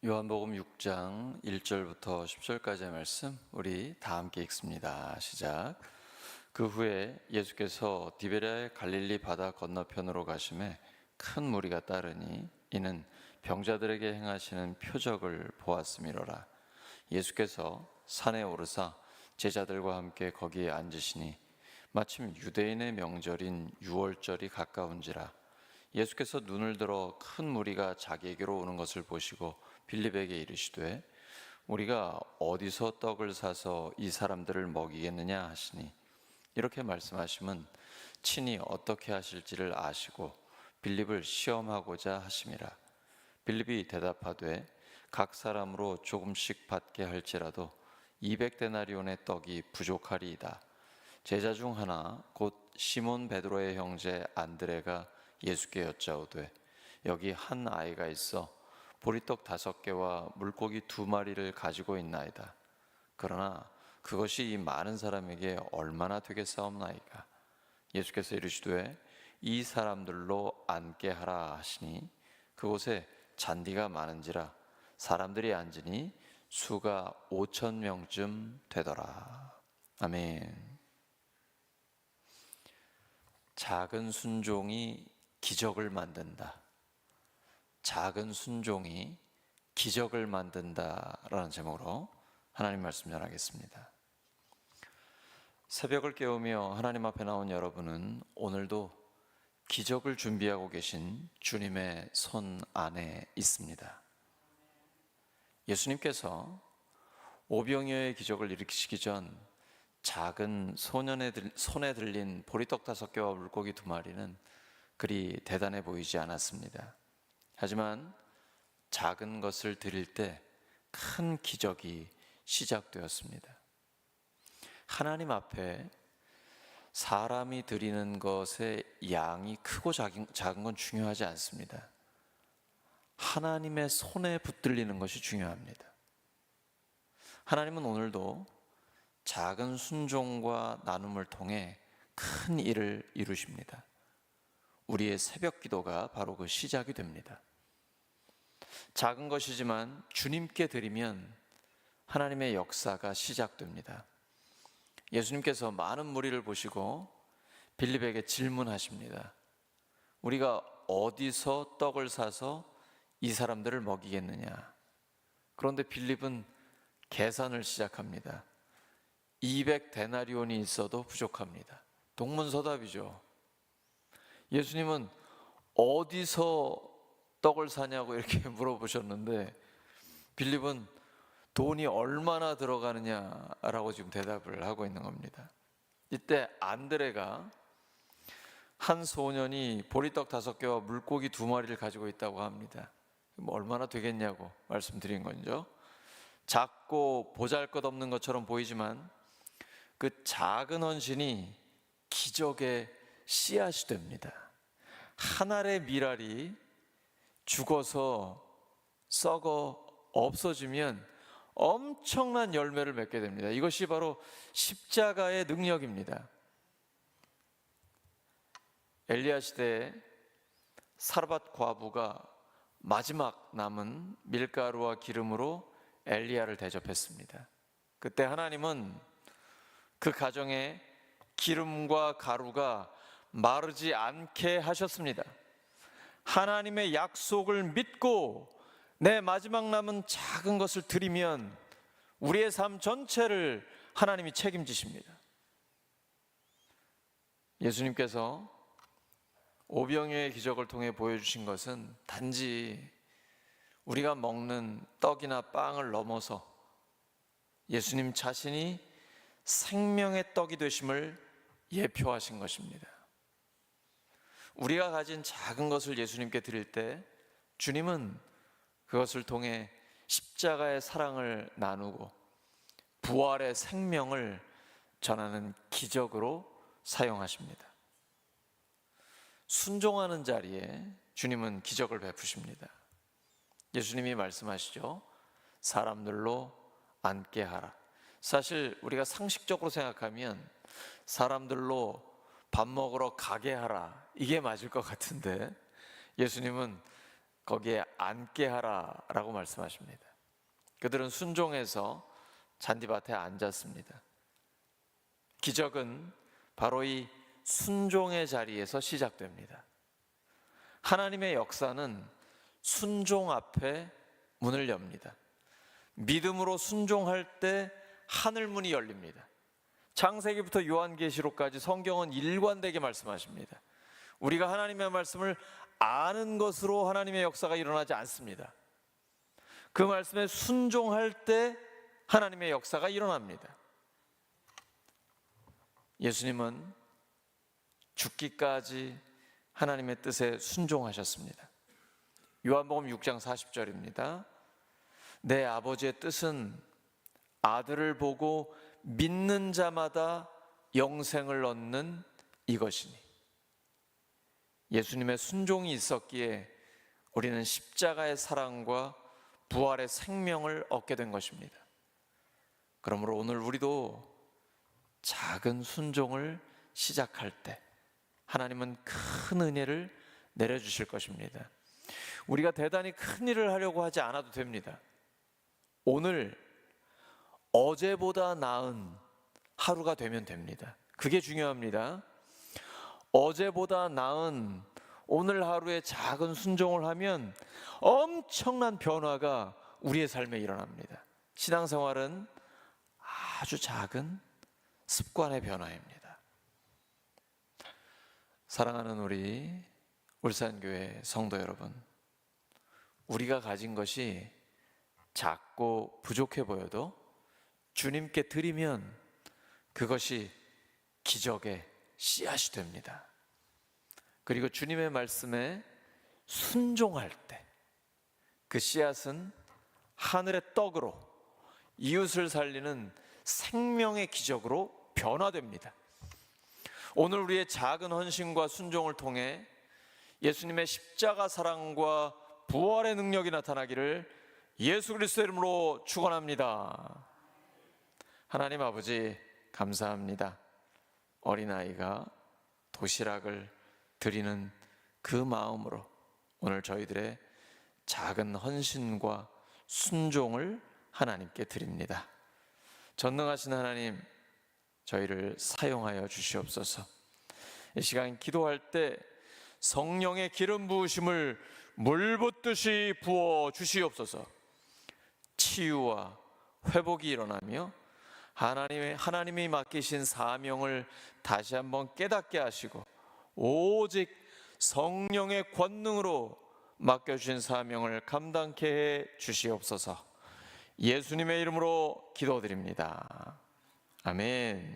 요한복음 6장 1절부터 10절까지의 말씀 우리 다 함께 읽습니다. 시작. 그 후에 예수께서 디베랴의 갈릴리 바다 건너편으로 가심에 큰 무리가 따르니 이는 병자들에게 행하시는 표적을 보았음이로라. 예수께서 산에 오르사 제자들과 함께 거기에 앉으시니 마침 유대인의 명절인 유월절이 가까운지라. 예수께서 눈을 들어 큰 무리가 자기에게로 오는 것을 보시고 빌립에게 이르시되 우리가 어디서 떡을 사서 이 사람들을 먹이겠느냐 하시니, 이렇게 말씀하심은 친히 어떻게 하실지를 아시고 빌립을 시험하고자 하심이라. 빌립이 대답하되 각 사람으로 조금씩 받게 할지라도 200데나리온의 떡이 부족하리이다. 제자 중 하나 곧 시몬 베드로의 형제 안드레가 예수께 여짜오되 여기 한 아이가 있어 보리떡 5개와 물고기 2마리를 가지고 있나이다. 그러나 그것이 이 많은 사람에게 얼마나 되겠사옵나이까. 예수께서 이르시되 이 사람들로 앉게 하라 하시니 그곳에 잔디가 많은지라 사람들이 앉으니 수가 5,000명쯤 되더라. 아멘. 작은 순종이 기적을 만든다. 작은 순종이 기적을 만든다라는 제목으로 하나님 말씀 전하겠습니다. 새벽을 깨우며 하나님 앞에 나온 여러분은 오늘도 기적을 준비하고 계신 주님의 손 안에 있습니다. 예수님께서 오병이어의 기적을 일으키시기 전 작은 소년의 손에 들린 보리떡 5개와 물고기 2마리는 그리 대단해 보이지 않았습니다. 하지만 작은 것을 드릴 때 큰 기적이 시작되었습니다. 하나님 앞에 사람이 드리는 것의 양이 크고 작은 건 중요하지 않습니다. 하나님의 손에 붙들리는 것이 중요합니다. 하나님은 오늘도 작은 순종과 나눔을 통해 큰 일을 이루십니다. 우리의 새벽 기도가 바로 그 시작이 됩니다. 작은 것이지만 주님께 드리면 하나님의 역사가 시작됩니다. 예수님께서 많은 무리를 보시고 빌립에게 질문하십니다. 우리가 어디서 떡을 사서 이 사람들을 먹이겠느냐? 그런데 빌립은 계산을 시작합니다. 200데나리온이 있어도 부족합니다. 동문서답이죠. 예수님은 어디서 떡을 사냐고 이렇게 물어보셨는데 빌립은 돈이 얼마나 들어가느냐라고 지금 대답을 하고 있는 겁니다. 이때 안드레가 한 소년이 보리떡 5개와 물고기 2마리를 가지고 있다고 합니다. 뭐 얼마나 되겠냐고 말씀드린 거죠. 작고 보잘것없는 것처럼 보이지만 그 작은 헌신이 기적의 씨앗이 됩니다. 한 알의 밀알이 죽어서 썩어 없어지면 엄청난 열매를 맺게 됩니다. 이것이 바로 십자가의 능력입니다. 엘리야 시대에 사르밧 과부가 마지막 남은 밀가루와 기름으로 엘리야를 대접했습니다. 그때 하나님은 그 가정에 기름과 가루가 마르지 않게 하셨습니다. 하나님의 약속을 믿고 내 마지막 남은 작은 것을 드리면 우리의 삶 전체를 하나님이 책임지십니다. 예수님께서 오병이어의 기적을 통해 보여주신 것은 단지 우리가 먹는 떡이나 빵을 넘어서 예수님 자신이 생명의 떡이 되심을 예표하신 것입니다. 우리가 가진 작은 것을 예수님께 드릴 때 주님은 그것을 통해 십자가의 사랑을 나누고 부활의 생명을 전하는 기적으로 사용하십니다. 순종하는 자리에 주님은 기적을 베푸십니다. 예수님이 말씀하시죠. 사람들로 앉게 하라. 사실 우리가 상식적으로 생각하면 사람들로 밥 먹으러 가게 하라, 이게 맞을 것 같은데 예수님은 거기에 앉게 하라라고 말씀하십니다. 그들은 순종해서 잔디밭에 앉았습니다. 기적은 바로 이 순종의 자리에서 시작됩니다. 하나님의 역사는 순종 앞에 문을 엽니다. 믿음으로 순종할 때 하늘문이 열립니다. 창세기부터 요한계시록까지 성경은 일관되게 말씀하십니다. 우리가 하나님의 말씀을 아는 것으로 하나님의 역사가 일어나지 않습니다. 그 말씀에 순종할 때 하나님의 역사가 일어납니다. 예수님은 죽기까지 하나님의 뜻에 순종하셨습니다. 요한복음 6장 40절입니다. 내 아버지의 뜻은 아들을 보고 믿는 자마다 영생을 얻는 이것이니. 예수님의 순종이 있었기에 우리는 십자가의 사랑과 부활의 생명을 얻게 된 것입니다. 그러므로 오늘 우리도 작은 순종을 시작할 때 하나님은 큰 은혜를 내려주실 것입니다. 우리가 대단히 큰 일을 하려고 하지 않아도 됩니다. 오늘 어제보다 나은 하루가 되면 됩니다. 그게 중요합니다. 어제보다 나은 오늘 하루의 작은 순종을 하면 엄청난 변화가 우리의 삶에 일어납니다. 신앙생활은 아주 작은 습관의 변화입니다. 사랑하는 우리 울산교회 성도 여러분, 우리가 가진 것이 작고 부족해 보여도 주님께 드리면 그것이 기적의 씨앗이 됩니다. 그리고 주님의 말씀에 순종할 때 그 씨앗은 하늘의 떡으로 이웃을 살리는 생명의 기적으로 변화됩니다. 오늘 우리의 작은 헌신과 순종을 통해 예수님의 십자가 사랑과 부활의 능력이 나타나기를 예수 그리스도의 이름으로 축원합니다. 하나님 아버지 감사합니다. 어린아이가 도시락을 드리는 그 마음으로 오늘 저희들의 작은 헌신과 순종을 하나님께 드립니다. 전능하신 하나님, 저희를 사용하여 주시옵소서. 이 시간 기도할 때 성령의 기름 부으심을 물 붓듯이 부어 주시옵소서. 치유와 회복이 일어나며 하나님이 맡기신 사명을 다시 한번 깨닫게 하시고 오직 성령의 권능으로 맡겨주신 사명을 감당케 해 주시옵소서. 예수님의 이름으로 기도드립니다. 아멘.